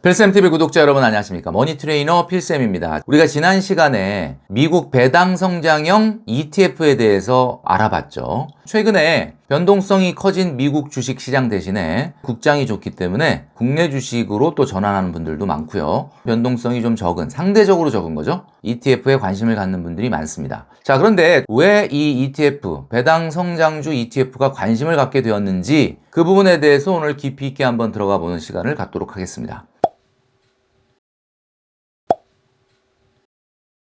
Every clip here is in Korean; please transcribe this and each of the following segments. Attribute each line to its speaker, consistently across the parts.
Speaker 1: 필쌤TV 구독자 여러분 안녕하십니까? 머니트레이너 필쌤입니다. 우리가 지난 시간에 미국 배당 성장형 ETF에 대해서 알아봤죠. 최근에 변동성이 커진 미국 주식 시장 대신에 국장이 좋기 때문에 국내 주식으로 또 전환하는 분들도 많고요. 변동성이 좀 적은, 상대적으로 적은 거죠. ETF에 관심을 갖는 분들이 많습니다. 자, 그런데 왜 이 ETF, 배당 성장주 ETF가 관심을 갖게 되었는지 그 부분에 대해서 오늘 깊이 있게 한번 들어가 보는 시간을 갖도록 하겠습니다.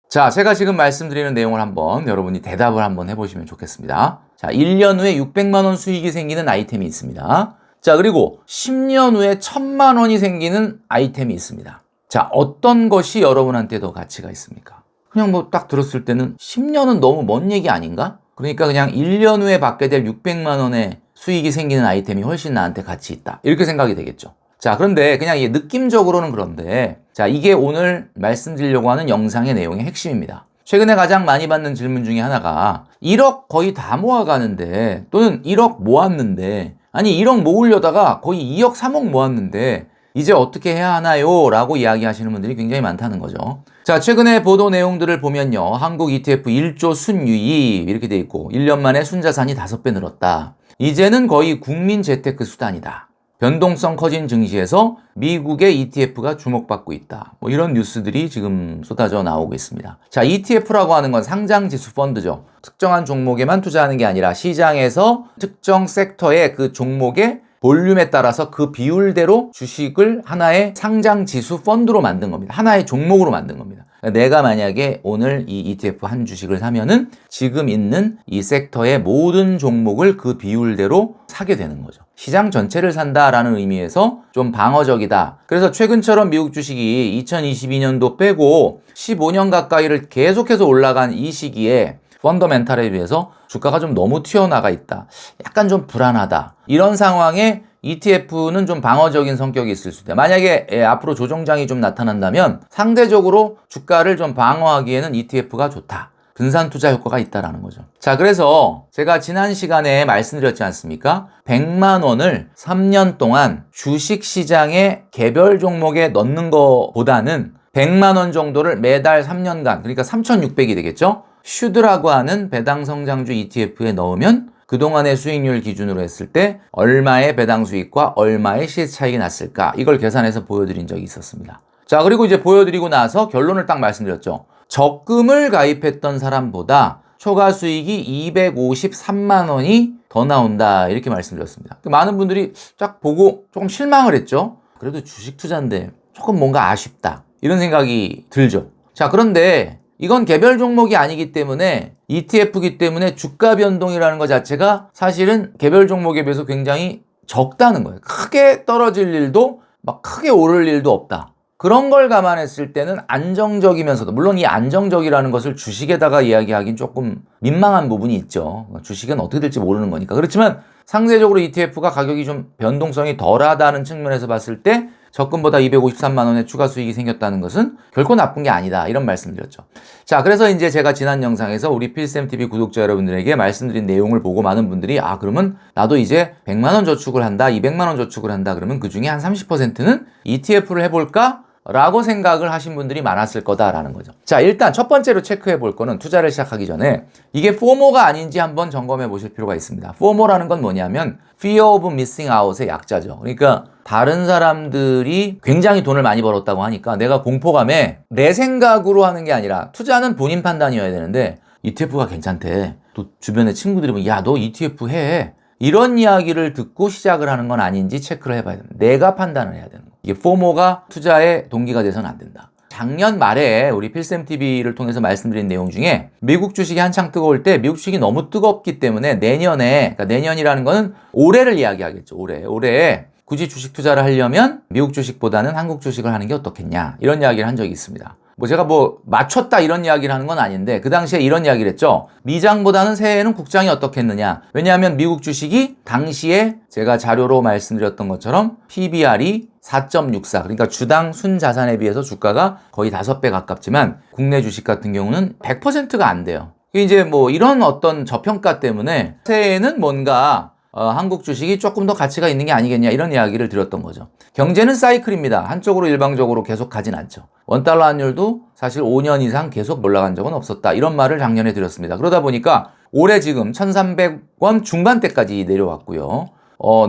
Speaker 1: 자, 제가 지금 말씀드리는 내용을 한번 여러분이 대답을 한번 해보시면 좋겠습니다. 자, 1년 후에 600만 원 수익이 생기는 아이템이 있습니다. 자, 그리고 10년 후에 1000만 원이 생기는 아이템이 있습니다. 자, 어떤 것이 여러분한테 더 가치가 있습니까? 그냥 뭐 딱 들었을 때는 10년은 너무 먼 얘기 아닌가? 그러니까 그냥 1년 후에 받게 될 600만 원의 수익이 생기는 아이템이 훨씬 나한테 가치 있다. 이렇게 생각이 되겠죠. 자, 그런데 그냥 이게 느낌적으로는 그런데, 자, 이게 오늘 말씀드리려고 하는 영상의 내용의 핵심입니다. 최근에 가장 많이 받는 질문 중에 하나가 1억 거의 다 모아가는데, 또는 1억 모았는데, 아니 1억 모으려다가 거의 2억 3억 모았는데 이제 어떻게 해야 하나요? 라고 이야기하시는 분들이 굉장히 많다는 거죠. 자, 최근에 보도 내용들을 보면요, 한국 ETF 1조 순유입 이렇게 돼 있고 1년 만에 순자산이 5배 늘었다. 이제는 거의 국민 재테크 수단이다. 변동성 커진 증시에서 미국의 ETF가 주목받고 있다. 뭐 이런 뉴스들이 지금 쏟아져 나오고 있습니다. 자, ETF라고 하는 건 상장지수 펀드죠. 특정한 종목에만 투자하는 게 아니라 시장에서 특정 섹터의 그 종목의 볼륨에 따라서 그 비율대로 주식을 하나의 상장지수 펀드로 만든 겁니다. 하나의 종목으로 만든 겁니다. 내가 만약에 오늘 이 ETF 한 주식을 사면은 지금 있는 이 섹터의 모든 종목을 그 비율대로 사게 되는 거죠. 시장 전체를 산다라는 의미에서 좀 방어적이다. 그래서 최근처럼 미국 주식이 2022년도 빼고 15년 가까이를 계속해서 올라간 이 시기에 펀더멘탈에 비해서 주가가 좀 너무 튀어나가 있다. 약간 좀 불안하다. 이런 상황에 ETF는 좀 방어적인 성격이 있을 수 있다. 만약에 앞으로 조정장이 좀 나타난다면 상대적으로 주가를 좀 방어하기에는 ETF가 좋다. 분산 투자 효과가 있다라는 거죠. 자, 그래서 제가 지난 시간에 말씀드렸지 않습니까? 100만 원을 3년 동안 주식 시장의 개별 종목에 넣는 것보다는 100만 원 정도를 매달 3년간, 그러니까 3,600이 되겠죠? 슈드라고 하는 배당 성장주 ETF에 넣으면 그동안의 수익률 기준으로 했을 때 얼마의 배당 수익과 얼마의 시세 차익이 났을까? 이걸 계산해서 보여드린 적이 있었습니다. 자, 그리고 이제 보여드리고 나서 결론을 딱 말씀드렸죠. 적금을 가입했던 사람보다 초과 수익이 253만 원이 더 나온다. 이렇게 말씀드렸습니다. 많은 분들이 딱 보고 조금 실망을 했죠. 그래도 주식 투자인데 조금 뭔가 아쉽다. 이런 생각이 들죠. 자, 그런데 이건 개별 종목이 아니기 때문에 ETF이기 때문에 주가 변동이라는 것 자체가 사실은 개별 종목에 비해서 굉장히 적다는 거예요. 크게 떨어질 일도 막 크게 오를 일도 없다. 그런 걸 감안했을 때는 안정적이면서도, 물론 이 안정적이라는 것을 주식에다가 이야기하기는 조금 민망한 부분이 있죠. 주식은 어떻게 될지 모르는 거니까. 그렇지만 상대적으로 ETF가 가격이 좀 변동성이 덜하다는 측면에서 봤을 때 적금보다 253만 원의 추가 수익이 생겼다는 것은 결코 나쁜 게 아니다. 이런 말씀드렸죠. 자, 그래서 이제 제가 지난 영상에서 우리 필쌤TV 구독자 여러분들에게 말씀드린 내용을 보고 많은 분들이 그러면 나도 이제 100만 원 저축을 한다, 200만 원 저축을 한다. 그러면 그 중에 한 30%는 ETF를 해볼까? 라고 생각을 하신 분들이 많았을 거다라는 거죠. 자, 일단 첫 번째로 체크해 볼 거는 투자를 시작하기 전에 이게 포모가 아닌지 한번 점검해 보실 필요가 있습니다. 포모라는 건 뭐냐면 Fear of Missing Out의 약자죠. 그러니까 다른 사람들이 굉장히 돈을 많이 벌었다고 하니까 내가 공포감에 내 생각으로 하는 게 아니라 투자는 본인 판단이어야 되는데 ETF가 괜찮대. 또 주변에 친구들이 보면 야, 너 ETF 해. 이런 이야기를 듣고 시작을 하는 건 아닌지 체크를 해봐야 됩니다. 내가 판단을 해야 되는 거예요. 이게 포모가 투자의 동기가 돼서는 안 된다. 작년 말에 우리 필쌤TV를 통해서 말씀드린 내용 중에 미국 주식이 한창 뜨거울 때 미국 주식이 너무 뜨겁기 때문에 내년에, 그러니까 내년이라는 거는 올해를 이야기하겠죠. 올해에 굳이 주식 투자를 하려면 미국 주식보다는 한국 주식을 하는 게 어떻겠냐. 이런 이야기를 한 적이 있습니다. 제가 맞췄다 이런 이야기를 하는 건 아닌데 그 당시에 이런 이야기를 했죠. 미장보다는 새해에는 국장이 어떻겠느냐. 왜냐하면 미국 주식이 당시에 제가 자료로 말씀드렸던 것처럼 PBR이 4.64, 그러니까 주당 순자산에 비해서 주가가 거의 5배 가깝지만 국내 주식 같은 경우는 100%가 안 돼요. 이제 이런 어떤 저평가 때문에 새해에는 뭔가 한국 주식이 조금 더 가치가 있는 게 아니겠냐 이런 이야기를 드렸던 거죠. 경제는 사이클입니다. 한쪽으로 일방적으로 계속 가진 않죠. 원달러 환율도 사실 5년 이상 계속 올라간 적은 없었다. 이런 말을 작년에 드렸습니다. 그러다 보니까 올해 지금 1,300원 중반대까지 내려왔고요.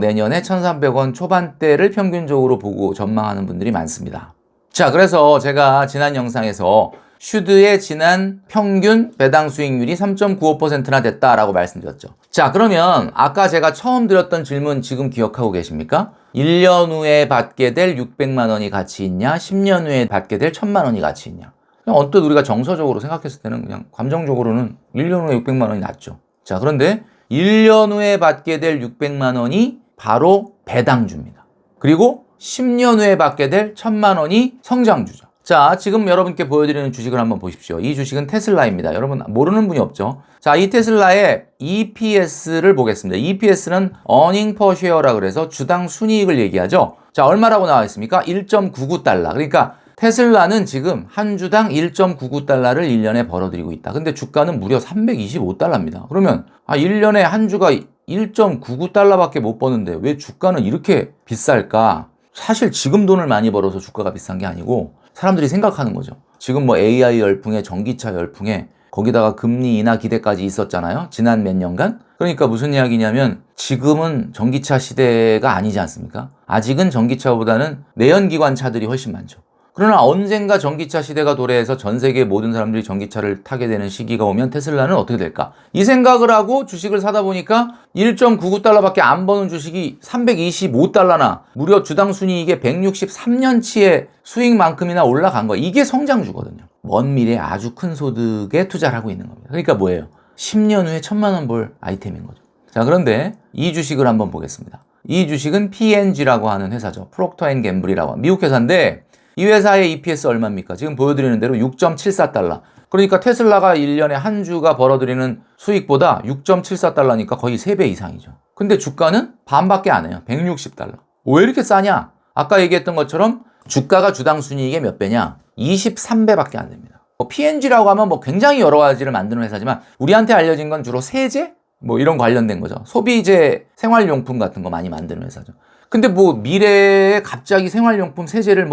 Speaker 1: 내년에 1,300원 초반대를 평균적으로 보고 전망하는 분들이 많습니다. 자, 그래서 제가 지난 영상에서 슈드의 지난 평균 배당 수익률이 3.95%나 됐다라고 말씀드렸죠. 자, 그러면 아까 제가 처음 드렸던 질문 지금 기억하고 계십니까? 1년 후에 받게 될 600만 원이 가치 있냐? 10년 후에 받게 될 1,000만 원이 가치 있냐? 그냥 언뜻 우리가 정서적으로 생각했을 때는 그냥 감정적으로는 1년 후에 600만 원이 낫죠. 자, 그런데 1년 후에 받게 될 600만 원이 바로 배당주입니다. 그리고 10년 후에 받게 될 1,000만 원이 성장주죠. 자, 지금 여러분께 보여드리는 주식을 한번 보십시오. 이 주식은 테슬라입니다. 여러분 모르는 분이 없죠. 자, 이 테슬라의 EPS를 보겠습니다. EPS는 Earning per Share라 그래서 주당 순이익을 얘기하죠. 자, 얼마라고 나와 있습니까? 1.99달러. 그러니까 테슬라는 지금 한 주당 1.99달러를 1년에 벌어들이고 있다. 근데 주가는 무려 325달러입니다. 그러면 1년에 한 주가 1.99달러밖에 못 버는데 왜 주가는 이렇게 비쌀까? 사실 지금 돈을 많이 벌어서 주가가 비싼 게 아니고 사람들이 생각하는 거죠. 지금 뭐 AI 열풍에 전기차 열풍에 거기다가 금리 인하 기대까지 있었잖아요. 지난 몇 년간. 그러니까 무슨 이야기냐면 지금은 전기차 시대가 아니지 않습니까? 아직은 전기차보다는 내연기관 차들이 훨씬 많죠. 그러나 언젠가 전기차 시대가 도래해서 전 세계 모든 사람들이 전기차를 타게 되는 시기가 오면 테슬라는 어떻게 될까? 이 생각을 하고 주식을 사다 보니까 1.99달러밖에 안 버는 주식이 325달러나 무려 주당 순이익의 163년치의 수익만큼이나 올라간 거예요. 이게 성장주거든요. 먼 미래에 아주 큰 소득에 투자를 하고 있는 겁니다. 그러니까 뭐예요? 10년 후에 1,000만 원 벌 아이템인 거죠. 자, 그런데 이 주식을 한번 보겠습니다. 이 주식은 P&G라고 하는 회사죠. 프록터 앤 갬블이라고 미국 회사인데 이 회사의 EPS 얼마입니까? 지금 보여드리는 대로 6.74달러. 그러니까 테슬라가 1년에 한 주가 벌어들이는 수익보다 6.74달러니까 거의 3배 이상이죠. 근데 주가는 반밖에 안 해요. 160달러. 왜 이렇게 싸냐? 아까 얘기했던 것처럼 주가가 주당 순이익의 몇 배냐? 23배밖에 안 됩니다. P&G라고 하면 굉장히 여러 가지를 만드는 회사지만 우리한테 알려진 건 주로 세제? 이런 관련된 거죠. 소비재, 생활용품 같은 거 많이 만드는 회사죠. 근데 미래에 갑자기 생활용품 세제를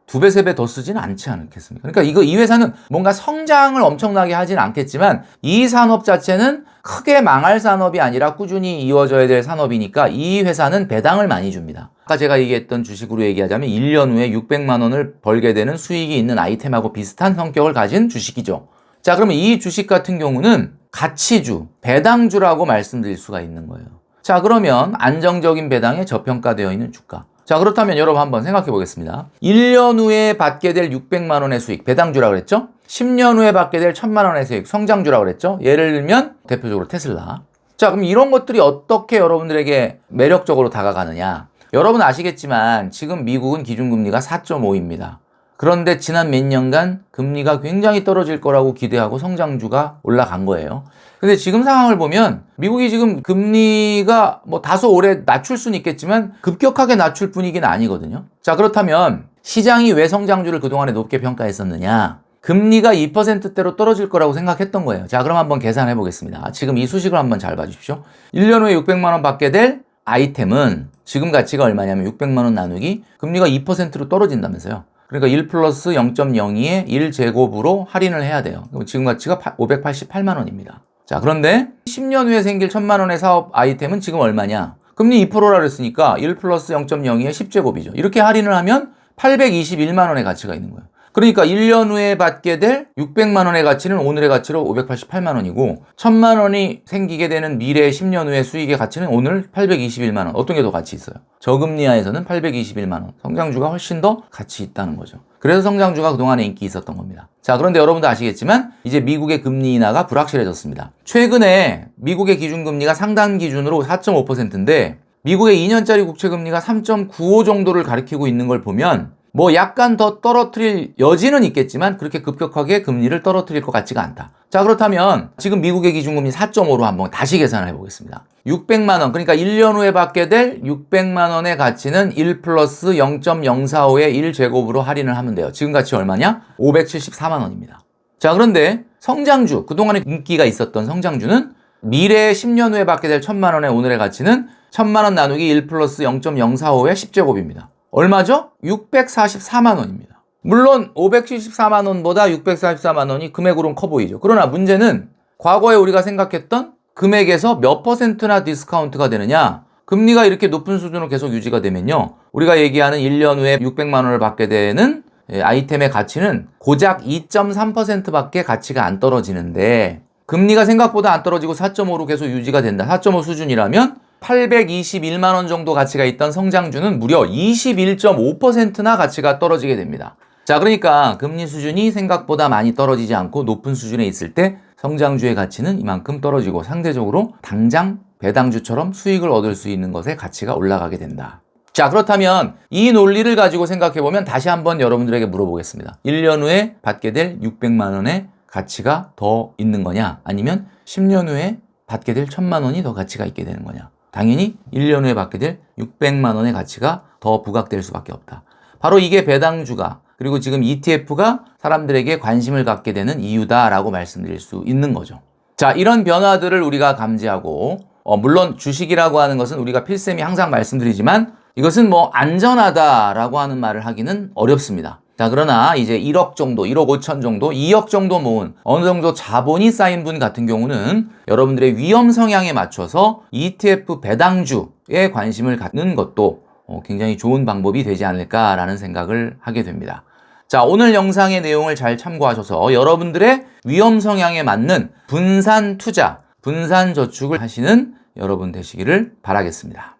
Speaker 1: 2배, 3배 더 쓰지는 않지 않겠습니까? 그러니까 이 회사는 뭔가 성장을 엄청나게 하진 않겠지만 이 산업 자체는 크게 망할 산업이 아니라 꾸준히 이어져야 될 산업이니까 이 회사는 배당을 많이 줍니다. 아까 제가 얘기했던 주식으로 얘기하자면 1년 후에 600만 원을 벌게 되는 수익이 있는 아이템하고 비슷한 성격을 가진 주식이죠. 자, 그러면 이 주식 같은 경우는 가치주, 배당주라고 말씀드릴 수가 있는 거예요. 자, 그러면 안정적인 배당에 저평가되어 있는 주가. 자, 그렇다면 여러분 한번 생각해 보겠습니다. 1년 후에 받게 될 600만 원의 수익, 배당주라고 그랬죠? 10년 후에 받게 될 1,000만 원의 수익, 성장주라고 그랬죠? 예를 들면 대표적으로 테슬라. 자, 그럼 이런 것들이 어떻게 여러분들에게 매력적으로 다가가느냐? 여러분 아시겠지만 지금 미국은 기준금리가 4.5입니다. 그런데 지난 몇 년간 금리가 굉장히 떨어질 거라고 기대하고 성장주가 올라간 거예요. 근데 지금 상황을 보면 미국이 지금 금리가 다소 올해 낮출 수는 있겠지만 급격하게 낮출 분위기는 아니거든요. 자, 그렇다면 시장이 왜 성장주를 그동안에 높게 평가했었느냐? 금리가 2%대로 떨어질 거라고 생각했던 거예요. 자, 그럼 한번 계산해 보겠습니다. 지금 이 수식을 한번 잘 봐주십시오. 1년 후에 600만 원 받게 될 아이템은 지금 가치가 얼마냐면 600만 원 나누기 금리가 2%로 떨어진다면서요. 그러니까 1 플러스 0.02에 1제곱으로 할인을 해야 돼요. 그럼 지금 가치가 588만 원입니다. 자, 그런데 10년 후에 생길 1,000만 원의 사업 아이템은 지금 얼마냐? 금리 2%라 그랬으니까 1 플러스 0.02에 10제곱이죠. 이렇게 할인을 하면 821만 원의 가치가 있는 거예요. 그러니까 1년 후에 받게 될 600만 원의 가치는 오늘의 가치로 588만 원이고 1,000만 원이 생기게 되는 미래의 10년 후의 수익의 가치는 오늘 821만 원. 어떤 게 더 가치 있어요? 저금리하에서는 821만 원. 성장주가 훨씬 더 가치 있다는 거죠. 그래서 성장주가 그동안에 인기 있었던 겁니다. 자, 그런데 여러분도 아시겠지만 이제 미국의 금리 인하가 불확실해졌습니다. 최근에 미국의 기준금리가 상단 기준으로 4.5%인데 미국의 2년짜리 국채금리가 3.95 정도를 가리키고 있는 걸 보면 약간 더 떨어뜨릴 여지는 있겠지만 그렇게 급격하게 금리를 떨어뜨릴 것 같지가 않다. 자, 그렇다면 지금 미국의 기준금리 4.5로 한번 다시 계산을 해보겠습니다. 600만 원, 그러니까 1년 후에 받게 될 600만 원의 가치는 1 플러스 0.045의 1제곱으로 할인을 하면 돼요. 지금 가치 얼마냐? 574만 원입니다. 자, 그런데 성장주, 그동안에 인기가 있었던 성장주는 미래의 10년 후에 받게 될 1,000만 원의 오늘의 가치는 1000만 원 나누기 1 플러스 0.045의 10제곱입니다. 얼마죠? 644만 원입니다. 물론 574만 원보다 644만 원이 금액으로는 커 보이죠. 그러나 문제는 과거에 우리가 생각했던 금액에서 몇 퍼센트나 디스카운트가 되느냐? 금리가 이렇게 높은 수준으로 계속 유지가 되면요, 우리가 얘기하는 1년 후에 600만 원을 받게 되는 아이템의 가치는 고작 2.3%밖에 가치가 안 떨어지는데, 금리가 생각보다 안 떨어지고 4.5로 계속 유지가 된다. 4.5 수준이라면 821만 원 정도 가치가 있던 성장주는 무려 21.5%나 가치가 떨어지게 됩니다. 자, 그러니까 금리 수준이 생각보다 많이 떨어지지 않고 높은 수준에 있을 때 성장주의 가치는 이만큼 떨어지고 상대적으로 당장 배당주처럼 수익을 얻을 수 있는 것의 가치가 올라가게 된다. 자, 그렇다면 이 논리를 가지고 생각해보면 다시 한번 여러분들에게 물어보겠습니다. 1년 후에 받게 될 600만 원의 가치가 더 있는 거냐, 아니면 10년 후에 받게 될 1000만 원이 더 가치가 있게 되는 거냐? 당연히 1년 후에 받게 될 600만 원의 가치가 더 부각될 수밖에 없다. 바로 이게 배당주가, 그리고 지금 ETF가 사람들에게 관심을 갖게 되는 이유다라고 말씀드릴 수 있는 거죠. 자, 이런 변화들을 우리가 감지하고, 물론 주식이라고 하는 것은 우리가 필쌤이 항상 말씀드리지만 이것은 뭐 안전하다라고 하는 말을 하기는 어렵습니다. 자, 그러나 이제 1억 정도, 1억 5천 정도, 2억 정도 모은 어느 정도 자본이 쌓인 분 같은 경우는 여러분들의 위험 성향에 맞춰서 ETF 배당주에 관심을 갖는 것도 굉장히 좋은 방법이 되지 않을까라는 생각을 하게 됩니다. 자, 오늘 영상의 내용을 잘 참고하셔서 여러분들의 위험 성향에 맞는 분산 투자, 분산 저축을 하시는 여러분 되시기를 바라겠습니다.